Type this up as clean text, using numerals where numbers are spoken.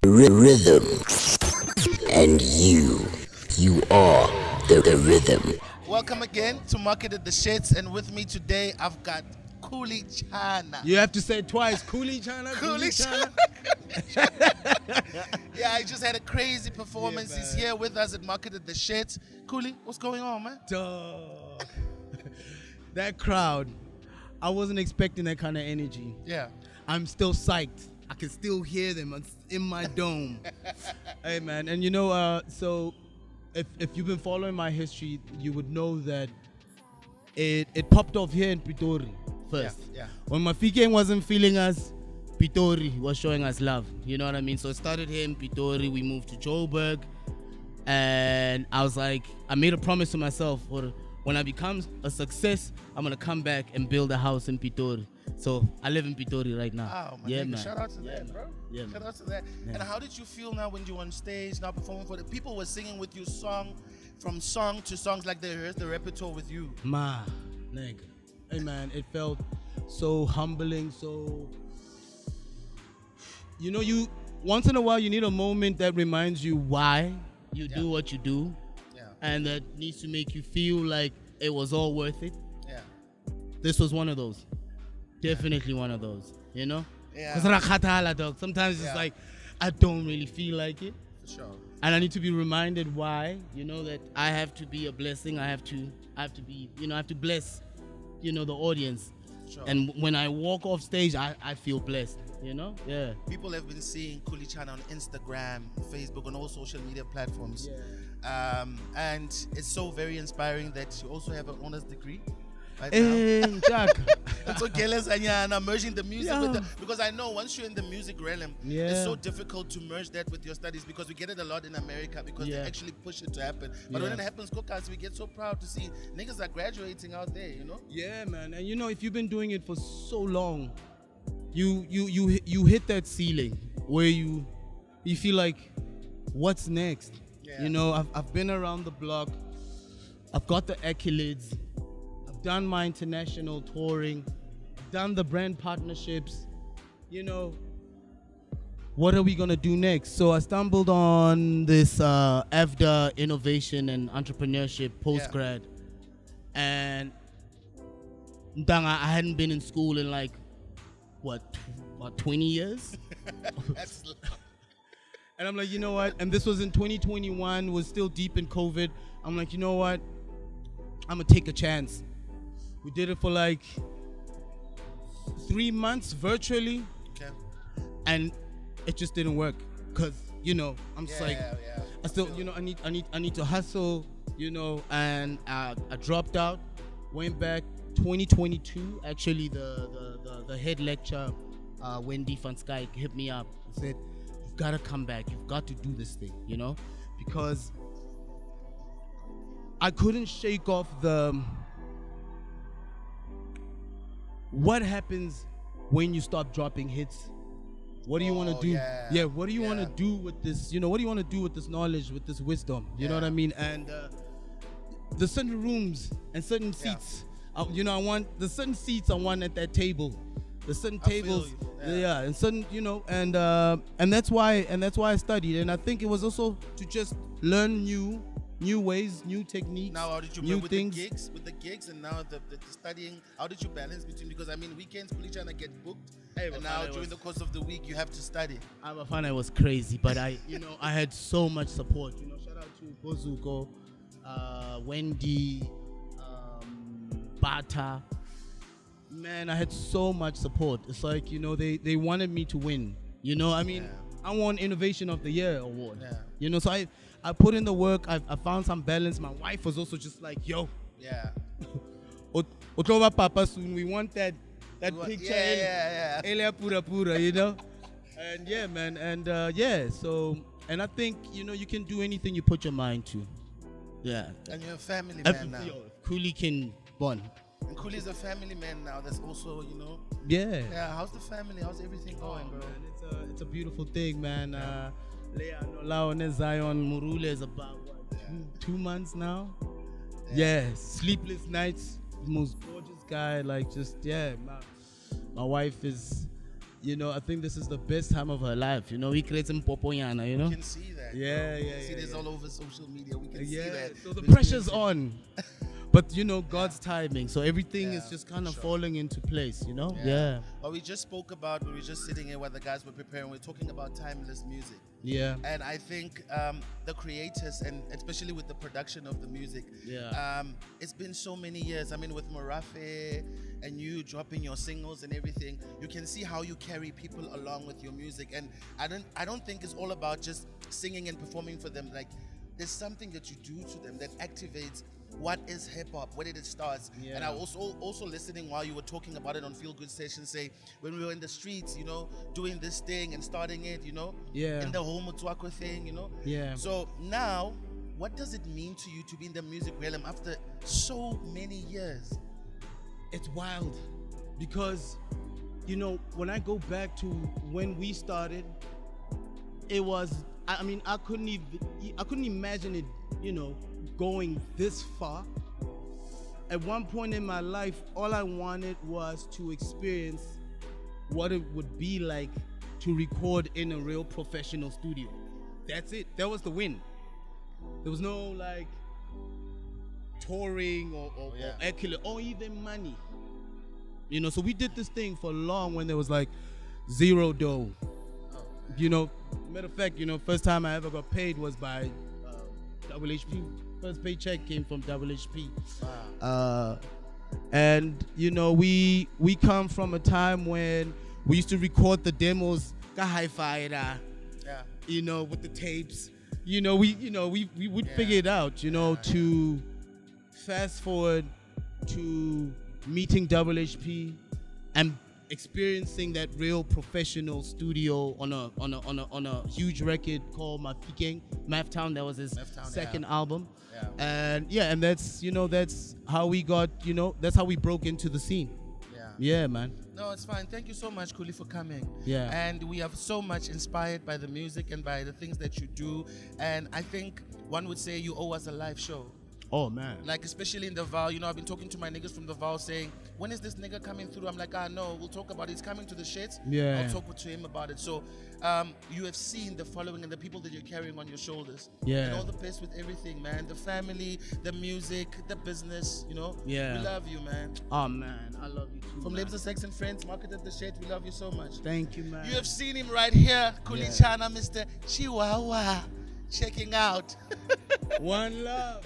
Rhythm. And you are the rhythm. Welcome again to Market at the Shits, and with me today I've got Khuli Chana. You have to say it twice. Khuli Chana, Khuli Khuli Chana. Yeah, he just had a crazy performance. Yeah, He's man. here with us at Market at the Shits. Khuli, what's going on, man? Dog. That crowd, I wasn't expecting that kind of energy. Yeah. I'm still psyched. I can still hear them in my dome. Hey, man. And you know, so if you've been following my history, you would know that it popped off here in Pitori first. Yeah. When Mafikeng wasn't feeling us, Pitori was showing us love. You know what I mean? So it started here in Pitori. We moved to Joburg. And I was like, I made a promise to myself, for when I become a success, I'm going to come back and build a house in Pitori. So I live in Pitori right now. Oh, my yeah, nigga. man. Shout out to that, bro. Yeah, Shout man. out to that. Yeah. And how did you feel now when you're on stage, now performing for the people were singing with you from song to songs, like they rehearsed the repertoire with you? Ma, nigga. Hey, man, it felt so humbling, so... You know, you once in a while, you need a moment that reminds you why you do what you do. Yeah. And that needs to make you feel like it was all worth it. Yeah. This was one of those. Definitely one of those, you know? Yeah. Because dog. Sometimes Yeah. it's like, I don't really feel like it. For sure. And I need to be reminded why, you know, that I have to be a blessing. I have to be, you know, I have to bless, you know, the audience. Sure. And when I walk off stage, I feel blessed, you know? Yeah. People have been seeing Khuli Chana on Instagram, Facebook, on all social media platforms. And it's so very inspiring that you also have an honors degree right now. Jack. So Gelezanyana, merging the music Yeah. with the, because I know once you're in the music realm, Yeah. it's so difficult to merge that with your studies, because we get it a lot in America because they Yeah. actually push it to happen. But when Yeah. it happens, Kokas, we get so proud to see niggas are graduating out there, you know? Yeah, man. And you know, if you've been doing it for so long, you hit that ceiling where you feel like, what's next? Yeah. You know, I've been around the block. I've got the accolades. I've done my international touring. I've done the brand partnerships. You know, what are we gonna do next? So I stumbled on this AFDA Innovation and Entrepreneurship postgrad, and Ndanga, I hadn't been in school in like what 20 years. That's And I'm like, you know what? And this was in 2021, was still deep in COVID. I'm like, you know what? I'm gonna take a chance. We did it for like 3 months virtually, okay. and it just didn't work. Cause you know, I'm just like, Yeah. I still, you know, I need to hustle, you know, and I dropped out, went back 2022. Actually, the head lecturer, Wendy van Skyke, hit me up and said, "You've got to come back. You've got to do this thing, you know," because I couldn't shake off the what happens when you stop dropping hits. What do you want to do? Yeah. What do you want to do with this? You know, what do you want to do with this knowledge, with this wisdom? You know what I mean? And the certain rooms and certain seats, you know, I want the certain seats I want at that table. The certain I feel tables, you. Yeah. and certain, you know, and that's why I studied, and I think it was also to just learn new ways, new techniques. Now, how did you new with things. the gigs, and now the studying? How did you balance between? Because I mean, weekends, Khuli Chana get booked, Hey, and now during the course of the week, you have to study. Abafana was crazy, but I had so much support. You know, shout out to Bozuko, Wendy, Bata. Man, I had so much support. It's like, you know, they wanted me to win. You know, I mean, I won Innovation of the Year award. Yeah. You know, so I put in the work. I found some balance. My wife was also just like, yo, Yeah. Otlova Papa soon. We want that picture. Yeah. Elia pura, you know? And yeah, man. And so, and I think, you know, you can do anything you put your mind to. Yeah. And you're a family man now. Khuli can bond. And Khuli's a family man now. That's also, you know. Yeah. Yeah. How's the family? How's everything going, bro? Man, it's a beautiful thing, man. Leah Nolao and Zion Murule is about what, 2 months now. Yeah. Sleepless nights. Most gorgeous guy. Like, just my wife is you know, I think this is the best time of her life. You know, he creates some popoyana, you know? You can see that. Yeah, bro. yeah, See yeah, this yeah. all over social media. We can see that. So the We're pressure's experiencing- on. But, you know, God's timing. So everything is Yeah, just kind of sure. falling into place, you know? Well, we just spoke about, we were just sitting here while the guys were preparing. We're talking about timeless music. Yeah. And I think the creators, and especially with the production of the music, it's been so many years. I mean, with Morafe and you dropping your singles and everything, you can see how you carry people along with your music. And I don't think it's all about just singing and performing for them. Like, there's something that you do to them that activates what is hip hop, where did it start. And I also listening while you were talking about it on Feel Good Session, say when we were in the streets, you know, doing this thing and starting it, you know, in the whole Motswako thing, you know. So now, what does it mean to you to be in the music realm after so many years? It's wild because, you know, when I go back to when we started, it was, I mean, I couldn't imagine it, you know, going this far. At one point in my life, all I wanted was to experience what it would be like to record in a real professional studio. That's it. That was the win. There was no like touring or accolade or even money. You know, so we did this thing for long when there was like zero dough. You know, matter of fact, you know, first time I ever got paid was by HHP. First paycheck came from HHP. And you know, we come from a time when we used to record the demos, hi-fi, you know, with the tapes. You know, we would figure it out. You know, to fast forward to meeting HHP and experiencing that real professional studio on a huge record called Mafikeng, Maftown. That was his second album. And and that's, you know, that's how we got, you know, that's how we broke into the scene. Yeah, man. No, it's fine. Thank you so much, Khuli, for coming. Yeah. And we are so much inspired by the music and by the things that you do. And I think one would say you owe us a live show. Oh, man. Like, especially in the Val, you know, I've been talking to my niggas from the Val saying, when is this nigga coming through? I'm like, no, we'll talk about it. He's coming to the shit. Yeah. I'll talk to him about it. So you have seen the following and the people that you're carrying on your shoulders. Yeah. And all the best with everything, man. The family, the music, the business, you know. Yeah. We love you, man. Oh, man. I love you too, From man. Labza Sax and Friends, marketed the shit. We love you so much. Thank you, man. You have seen him right here, Khuli Chana, Mr. Chihuahua, checking out. One love.